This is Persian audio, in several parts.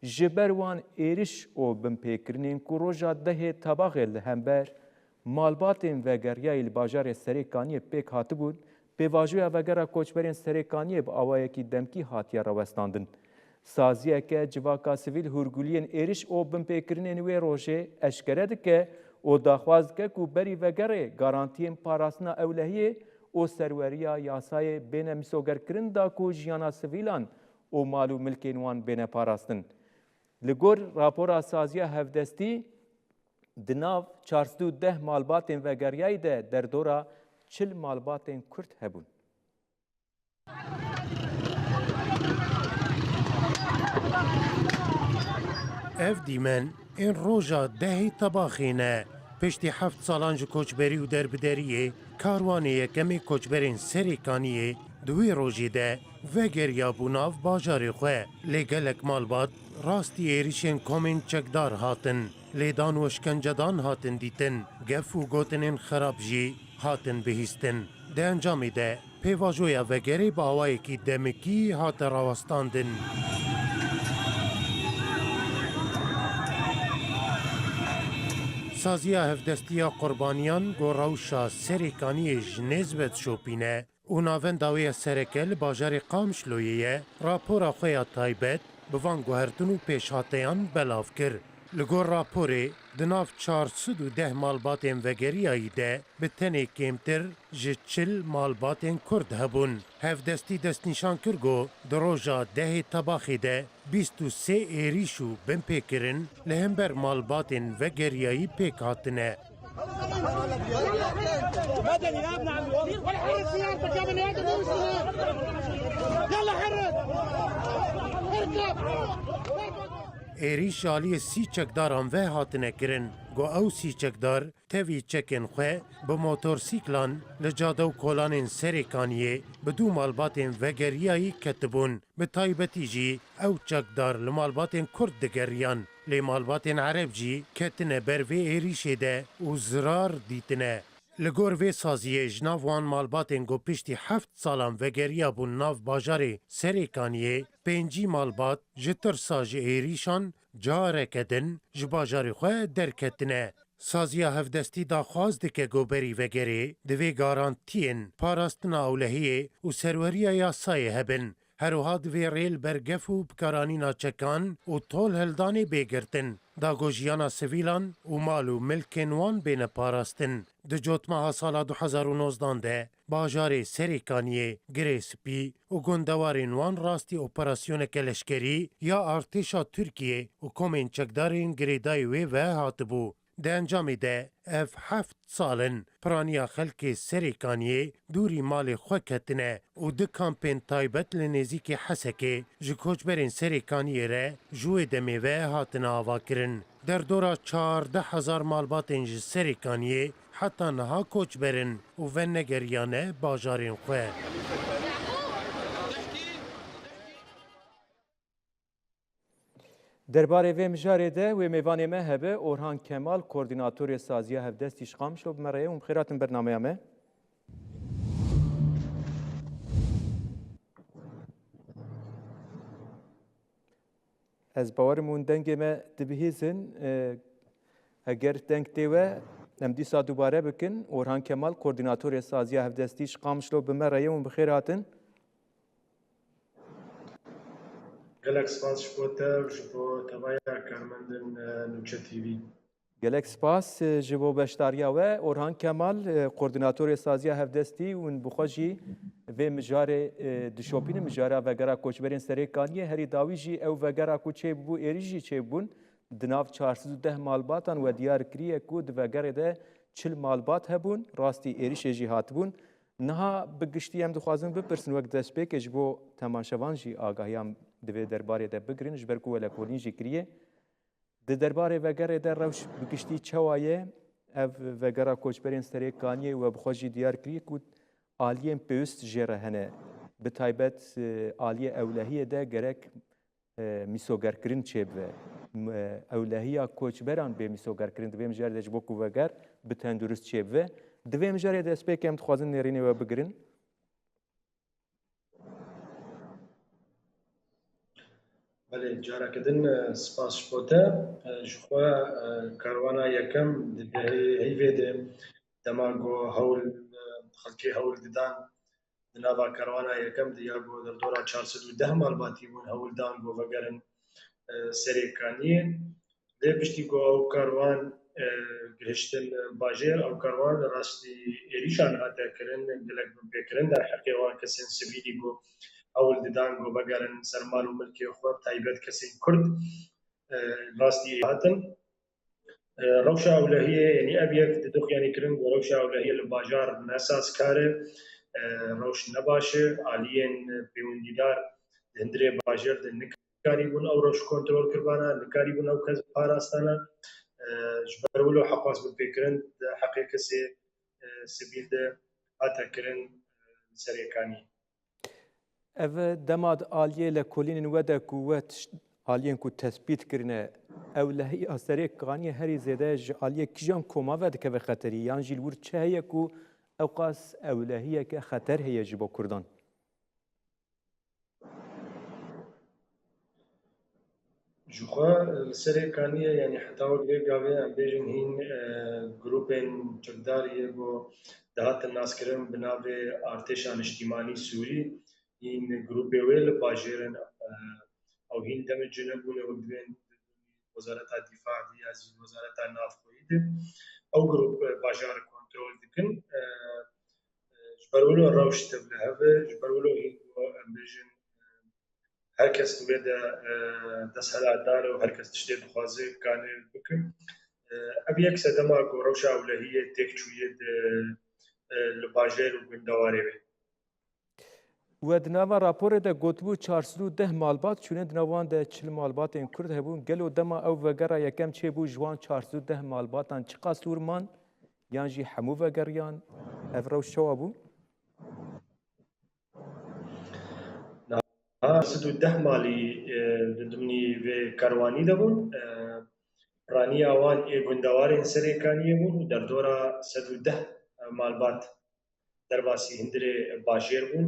جبر وان ایریش او بمپیکرنین کو روژا ده تباغ لهمبر مالباتین وگریای الباجار سریکانی پیک هاتبون به واجوی وگرا کوچبرین سریکانی با آوایکی دمکی هاتیا روستاندن. سازیه که جواکا سویل هرگولین ایریش او بمپیکرنین وی روژه اشکره که او داخواز که کو بری وگره گارانتیم پاراسنا اولهیه او سروریا یاسای بین میسوگر کرن دا کو جیانا سویلان او مالو ملکین وان بین پاراستن. لگور راپورا سازیا هفدستی دناو 410 مالباتین وگریای ده در دورا 40 مالباتین کرد هبون. اف دیمن این روژا دهی تباخینه پشتی 7 سالان جو کوچبری و دربدریه کاروانی یکمی کوچبرین سریکانیه دوی روژی ده وگریا بوناو باجاری خواه لگلک مالبات راستی ایریشن کومین چکدار هاتن لیدان و شکنجدان هاتن دیتن گف و گوتنین خراب جی هاتن بهیستن ده انجامی ده پیواجویا وگری با آوائی کی دمکی هات راوستاندن سازیا هفدستیا قربانیان گوروشا سریکانی جنزبت شوپینه و ناون داوی سرکل باجار قامشلویه راپورا خویا تایبت بوان گوهرتون و پیشهاتیان بلاف کر. لگور راپوری دناف 410 مالباتین وگریایی ده به تنه کمتر جه 40 مالباتین کرد هبون. هفدستی دست نشان کرگو دروژا ده تباخی ده 23 ایریشو بم پیکرن لهمبر مالباتین وگریایی پیک هاتنه. مدني يا ابن عم ولا حرك سيارتك يا بني ادم يلا حرك اركب ایریش آلی سی چکداران و هاتنه کرن گو او سی چکدار تاوی چکن خواه به موتورسیکلان لجاده و کولان سریکانیه به دو مالباتین وگریایی کتبون به تایبتی جی او چکدار لمالباتین کرد دگریان لی مالباتین عرب جی کتنه بر و ایریشه ده و زرار دیتنه. لگور و سازیه جناوان مالباتین گو پشتی 7 سالان وگریا بون ناو باجاری سریکانیه 5 مالبات جتر ساج ایریشان جاره کدن جباجاری خواه درکتنه. سازیا هفدستی دا خوازده که گوبری وگری دوی گارانتین پاراستنا اولهیه و سروریا یاسای هبن. هروها دوی ریل برگف و بکارانینا چکان و طول هلدانی بگرتن. دا گوژیانا سویلان و مالو ملکن وان بین پاراستن. ده جوتماها سالا 2019 ده باجار سریکانیه گریسپی و گندوارین وان راستی اپراسیون کلشکری یا ارتشا ترکیه و کومین چکدارین گریدای و هاتبو. ده انجامی ده اف 7 سالن پرانیا خلک سریکانیه دوری مال خوکتنه و ده کامپین تایبت لنزیک حسکه جو کوچبرین سریکانیه ره جوی دمیوه هاتن آوا کرن. در دورا 14,000 مالباتین جو سریکانیه حتی نها کوچبرین و ونگریانه باجارین خواه. درباره و مجاره ده و میوان ما هبه اورهان کمال کوردیناتور سازیا هفدستی شقام شلو بمرایه و مخیرات برنامه همه از باورمون دنگ ما دبهیزن اگر دنگ تیوه ام دیسا دوباره بکن اورهان کمال کوردیناتور سازیا هفدستی شقام شلو بمرایه و مخیراتن گلک سپاس شبوتا و شبو تبایا کارمندن نوچه تیوی گلک سپاس جبو بشتاریا و اورهان کمال کوردیناتور سازیا هفدستی و بخوجی و مجاره دشوپین مجاره وگرا کوچبرین سریکانیه هری داوی جی او وگرا کوچه بو ایریجی چه بون دناف 410 مالباتان و دیار کریه کود وگره ده 40 مالبات هبون راستی ایریش جی هاتبون نها بگشتی هم دخوازم بپرسن وقت دست پیک جبو تماشوان جی آگاهیم دوی درباره ده بگرین جبرکو ولا کولین جی کریه ده درباره وگره ده روش بگشتی چوایه او وگرا کوچبرین سریکانیه و بخوجی دیار کریه کود آلیه پیوست جره هنه به تایبت آلیه اولهیه ده گرک میسوگر کرن چه به اولهیه کوچبران به میسوگر کرن دویم جره ده جبو کو وگر به تندرست چه به دویم جره ده اسپیک هم تخوازن نرینه و بگرن بله جارکدن سپاس بوده جخوا کاروانا یکم هیوید دماغو هول خلکی هول دیدن دنابا کاروانا یکم دیابو در دورا 410 مالباتی بون هول دان گو وگرن سریکانیه ده پشتی گو او کاروان گرشتن باجر او کاروان راستی ایریشان هاته کرن دلک بکرن در حقیقان کسین سبیلی گو اول دیدان گو بگرن سرمال و ملکی خواب تایبت کسین کرد راستی هاتن روشا اولهیه یعنی ابیت دخ یعنی کرن گو روشا اولهیه لباجار ناساس کاره روش نباشه عالین پیوندیدار هندره باجر دنک کاری بون او روش کنترل کربانا نکاری بون او کس پاراستانا جبرولو حقاس بفکرن حقی کسی سبیل ده آتا کرن سریکانی ev demad aliyê li kolînên we de ku we aliyên ku tespît kirine ewlehî serê kaniyê herî zêde ji aliyê kîjan koma ve dikeve xeterî yan jî li wir çi heye ku ew qas ewlehiyeke xeter heye ji bo Kurdan? جوخا سریکانیه یعنی حتی وقت گاوه ام بیجن هین گروپین چکداریه بو دهات الناس کرن بناوه ارتشان اجتماعی سوری این گروپی ویل باجرن او هین دم جنبون و دوین وزارت دفاع دی از وزارت نافخویی دی او گروپ باجار کنترل دکن جبرولو روش تبلهه جبرولو هین ام بیجن herkes ve de desheladar û herkes tiştê dixwaze kanê bikin. Ev yek sedema ku rewşa ewlehiyê têk çûyê li bajêr û gundewarê ve. We di nava raporê de gotibû 410 malbat çûne di navan de 40 malbatên Kurd hebûn gelo dema ew vegera yekem çêbû ji wan 410 malbatan çi qas lûrman yan jî hemû vegeriyan ev rewş çawa bû? Sidû deh malî di dimnî vê karwanî de bûn. Raniya wan ê gundewarên serêkaniyê bûn û derdora sedû deh malbat derbasî hindirê bajêr bûn.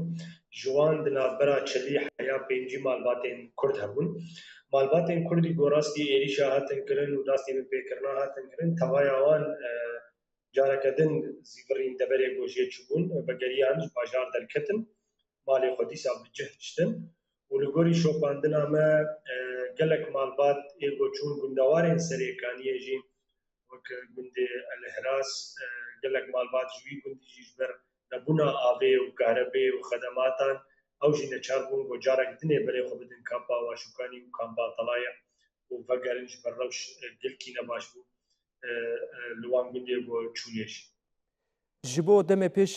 Ji wan di navbera çelî heya pêncî malbatên Kurd hebûn. Malbatên Kurdî gorastî êrîşa hatin kirin û dastê bi pêkirina hatin kirin. Tevaya wan careke din zîvirîn deverê gojiyê çûbûn vegeriyan ji bajar derketin. Malê xwe dîsa bi cih diştin. û li gorî şopandina me gelek malbat ê goçûn gundewarên serêkaniyê jî wek gundê Elhiras gelek malbat ji wî gundî jî ji ber nebûna avê û karebê û xedematan ew jî neçar bûn got carek dinê berê xwe bidin kampa Waşûkanî û kampa Talaya û vegerin ji ber rewş gilkî nebaş bû li wan gundê got çûnê jî. Ji bo demê pêş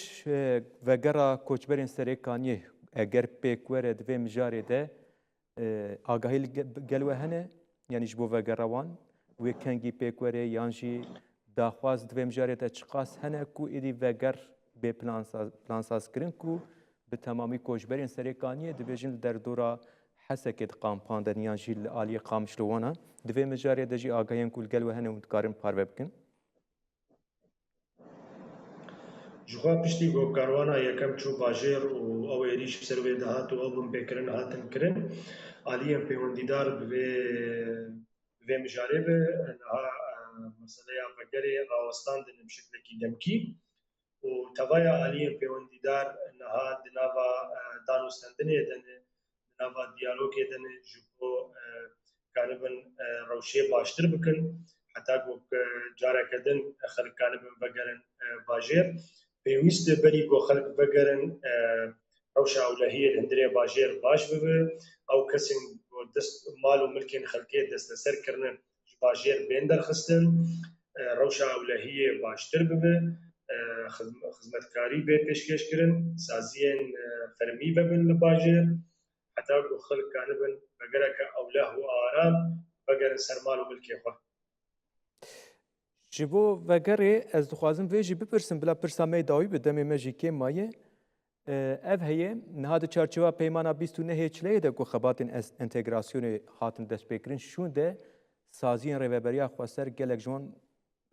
vegera koçberên serêkaniyê eger pêk were di vê mijarê de agahî gel we hene yanî ji bo vegera wan wê kengî pêk were yan jî daxwaz di vê mijarê de çi qas hene ku êdî veger bê plansaz kirin ku bi temamî koçberên serêkaniyê dibêjin li derdora hesekê diqampandin yan jî li aliyê qamişlowana di vê mijarê de jî agahiyên ku li gel we hene û dikarin parve bikin. Jixwe piştî govkarwana yekem çû bajêr û ew êrîş ser wê dihat û ew bin pêkirin hatin kirin aliyên pêwendîdar bi vê mijarê ve niha meseleya vegerê rawestandin bi şeklekî demkî û tevaya aliyên pêwendîdar niha di nava danûstendinê de ne di nava diyalogê de ne ji bo kanibin rewşê baştir bikin heta got careke din xelk kanibin vegerin bajêr pêwîst e berî got xelk vegerin rewşa ewlehiyê li hindirê bajêr baş bibe ew kesên dest mal û milkên xelkê desteser kirinin ji bajêr bên derxistin rewşa ewlehiyê baştir bibe xizmetkarî bê pêşkêşkirin saziyên fermî bibin li bajêr heta got xelk kanibin vegereke ewleh û aram vegerin ser mal û milkê xwe. Ji bo vegerê ez dixwazim vê jî bipirsim bila pirsa me dawî bi demê me jî kêm maye ev heye niha di çarçeva peymana 29 çileyê de ku xebatên entegrasyonê hatin destpêkirin şûn de saziyên rêveberiya xweser gelek ji wan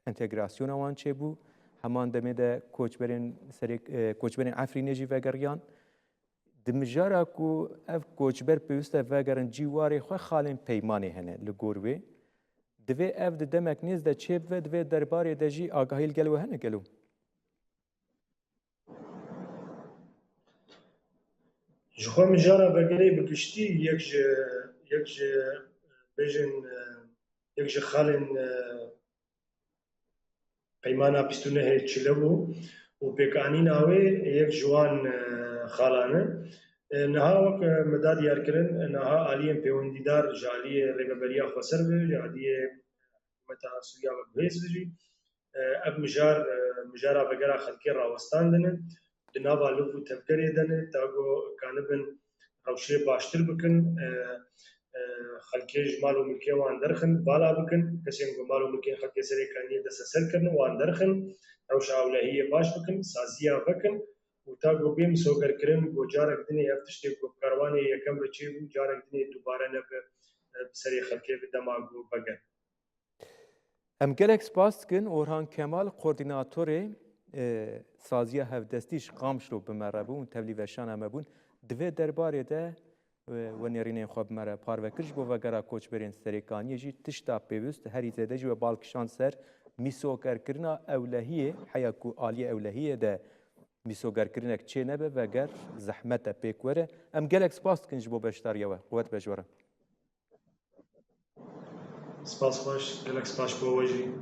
entegrasyona wan çêbû heman demê de koçberên Efrînê jî vegeriyan دمجارا کو اف کوچبر پێویستە ڤگەرن جیوارێ خۆ خاڵێن پەیمانێ هەنێ لە گۆروێ divê ev di demek nêz de çêb ve divê derbarê de jî agahîl gelo hene gelo. Ji xwe mijara vegerê bi giştî yek ji bêjin yek ji xalên peymana pîstûnehê çile bû û pêkanîna wê yek ji wan xalan e. Niha wek me da diyarkirin niha aliyên pêwendîdar ji aliyê rêveberiya Xweser ve ji aliyê hikûmeta Sûriya ve guhêz ve jî ev mijara vegera xelkê rawestan dinin di nava liv û tevgerê de ne ta got kanibin rewşê baştir bikin xelkê ji mal û milkê wan derxin vala bikin kesên ku mal û milkên xelkê serê kaniyê desteser kirin wan derxin rewşa ewlehiyê baş bikin saziya vekin û ta got bê misogerkirin got carek dinê ev tiştê ku karwanê yekem re çêbû carek dinê dubare nebe bi serê xelkê bi dema got veger. Em gelek spas dikin Orhan Kemal koordinatorê saziya hevdestî ji Qamişlo bimerebûn tevlî veşana me bûn divê derbarê de wenêrînên xwe bimere parvekir ji bo vegera koçberên serêkaniyê jî tişta pêwîst herî zêde jî we balkişan ser mîsogerkirina ewlehiyê heya ku aliyê ewlehiyê de mîsogerkirinek çê nebe veger zehmet e pêk were em gelek spas dikin ji bo beşdariya we qwet bejwere. Spas baş gelek spas bo we jî